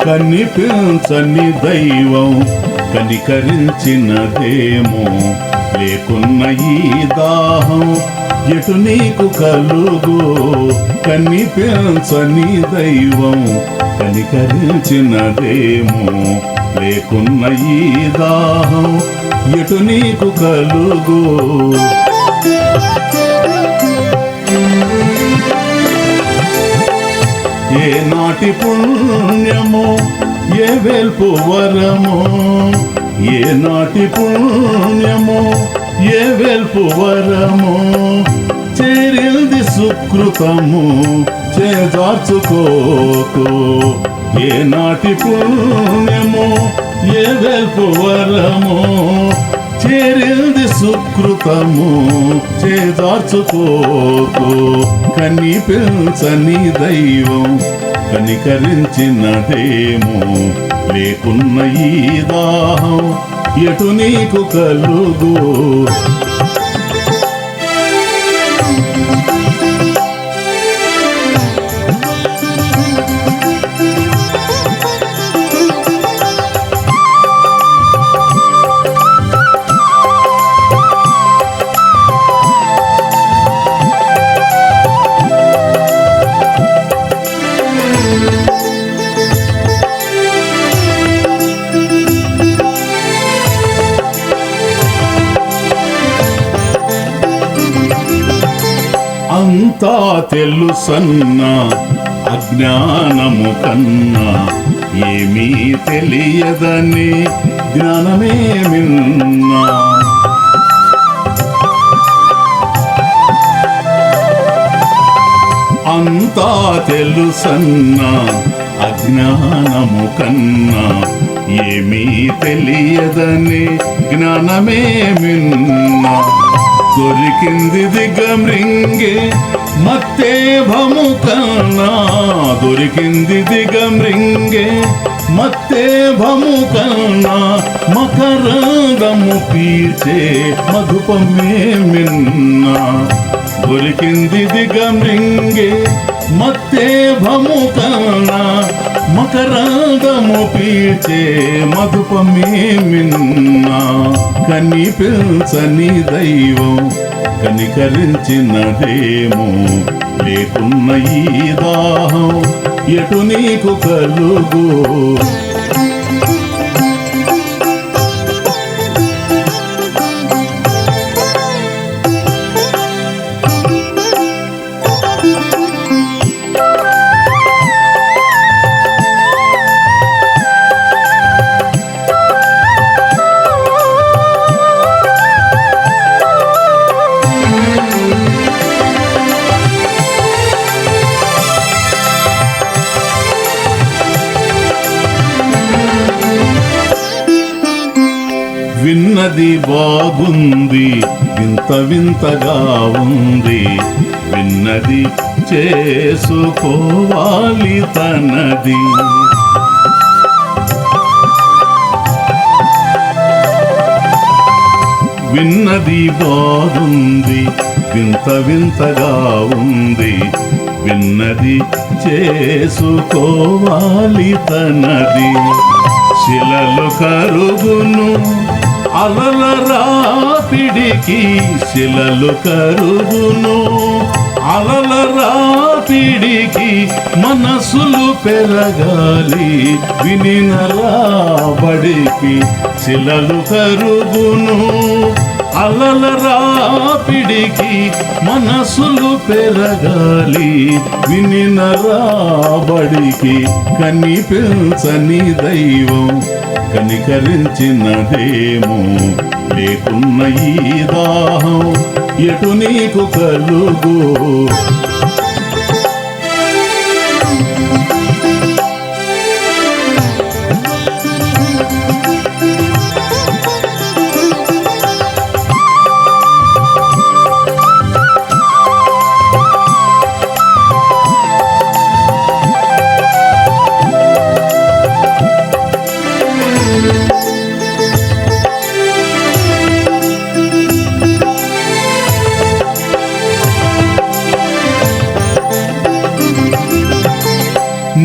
కనిపించని దైవం కనికరించినదేమో, లేకున్న ఈ దాహం ఎటు నీకు కలుగు. కనిపించని దైవం కనికరించినదేమో, లేకున్న ఈ దాహం ఎటు నీకు కలుగు. ఏ నాటి పుణ్యమో, ఏ వేల్పు వరమో, ఏ నాటి పుణ్యమో, ఏ వేల్పు వరమో, చేరింది సుకృతము చేజార్చుకోకు. ఏ నాటి పుణ్యమో, ఏ వేల్పు వరమో, చేరింది సుకృతము చేజార్చుకోకు. కనిపించని దైవం కనికరించినదేమో, లేకున్న ఈ దాహం ఎటు నీకు కలుగు. అంతా తెలుసన్నా అజ్ఞానము కన్నా ఏమీ తెలియదని జ్ఞానమే మిన్నా. అంతా తెలుసన్నా అజ్ఞానము కన్నా ఏమీ తెలియదని జ్ఞానమే మిన్నా. దొరికింది దిగమృంగే మత్తేభము కన్నా, దొరికింది దిగమృంగే మత్తేభము కన్నా, మకరందము పీల్చే మధుపమే మిన్నా. దొరికింది దిగమృంగే మత్తేభము కన్నా, మకరందము పీల్చే మధుపమే మిన్నా. కనిపించని దైవం కనికరించినదేమో, లేకున్న ఈ దాహం ఎటు నీకు కలుగు. విన్నది బాగుంది, వింత వింతగా ఉంది, విన్నది చేసుకోవాలి తనది. విన్నది బాగుంది, వింత వింతగా ఉంది, విన్నది చేసుకోవాలి తనది. శిలలు కరుగును అలల రాపిడికి, శిలలు కరుగును అలల రాపిడికి, మనసులు పెరగాలి వినిన రాబడికి. శిలలు కరుగును అలల రాపిడికి, మనసులు పెరగాలి వినిన రాబడికి. కనిపించని దైవం కనికరించినదేమో, లేకున్న ఈ దాహం ఎటు నీకు కలుగు.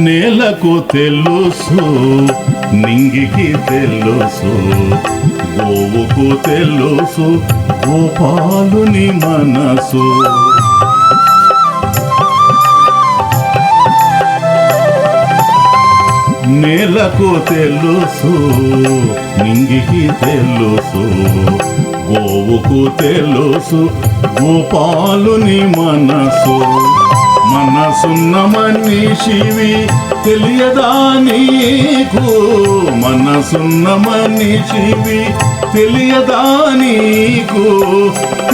నేలకు తెలుసు నింగికి తెలుసు గోవుకు తెలుసు గోపాలుని మనసు. నేలకు తెలుసు నింగికి తెలుసు గోవుకు తెలుసు గోపాలుని మనసు. మనసున్న మనిషివి తెలియదా నీకు, మనసున్న మనిషివి తెలియదా నీకు,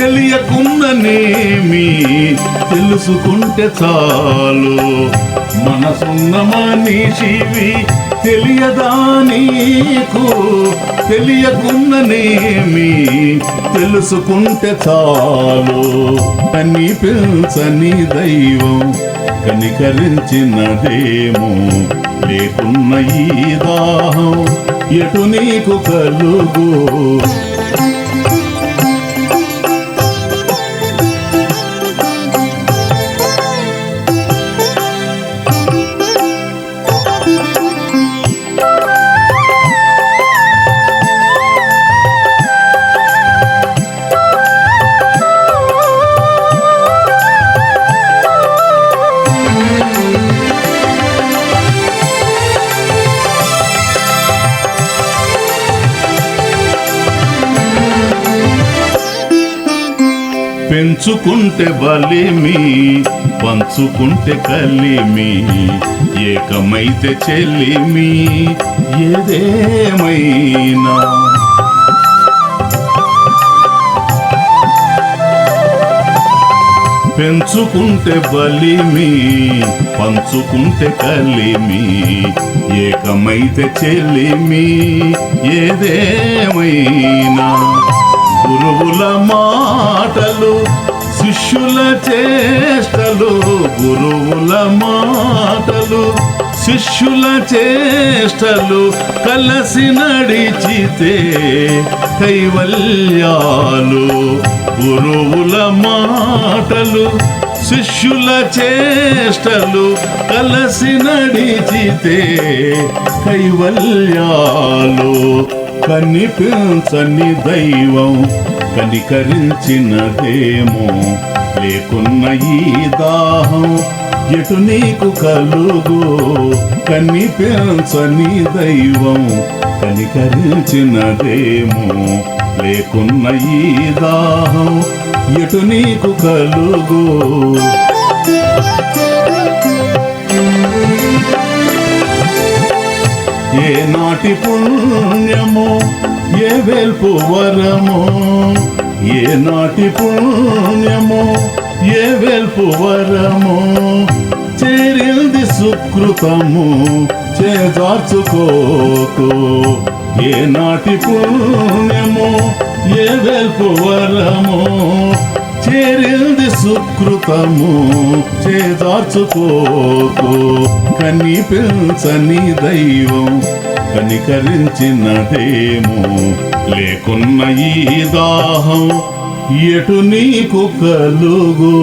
తెలియకున్ననేమి తెలుసుకుంటే చాలు. మనసున్న మనిషివి తెలియదా నీకు, తెలియకున్ననేమి తెలుసుకుంటే చాలు. కనిపించని దైవం కనికరించినదేమో, లేకున్న ఈ దాహం ఎటు నీకు కలుగు. పెంచుకుంటే బలిమి పంచుకుంటే కలిమి, ఏకమైతే చెల్లిమి ఏదేమైనా. పెంచుకుంటే బలిమి పంచుకుంటే కలిమి, ఏకమైతే చెల్లిమి ఏదేమైనా. గురువుల మాటలు శిష్యుల చేష్టలు, గురువుల మాటలు శిష్యుల చేష్టలు కలసి నడిచితే కైవల్యాలు. గురువుల మాటలు శిష్యుల చేష్టలు కలసి నడిచితే కైవల్యాలు. కనిపించని దైవం కనికరించినదేమో, లేకున్న ఈ దాహం ఎటు నీకు కలుగు. కనిపించని దైవం కనికరించినదేమో, లేకున్న ఈ దాహం ఎటు నీకు కలుగు. ఏ నాటి పుణ్యమో ఏ వేల్పు వరమో, ఏ నాటి పుణ్యమో ఏ వేల్పు వరమో, చేరింది సుకృతము చేజార్చుకోకు. ఏ నాటి పుణ్యమో ఏ వేల్పు వరమో, చేరింది సుకృతము చేజార్చుకోకు. కనిపించని దైవం కనికరించినదేమో, లేకున్న ఈ దాహం ఎటు నీకు కలుగు.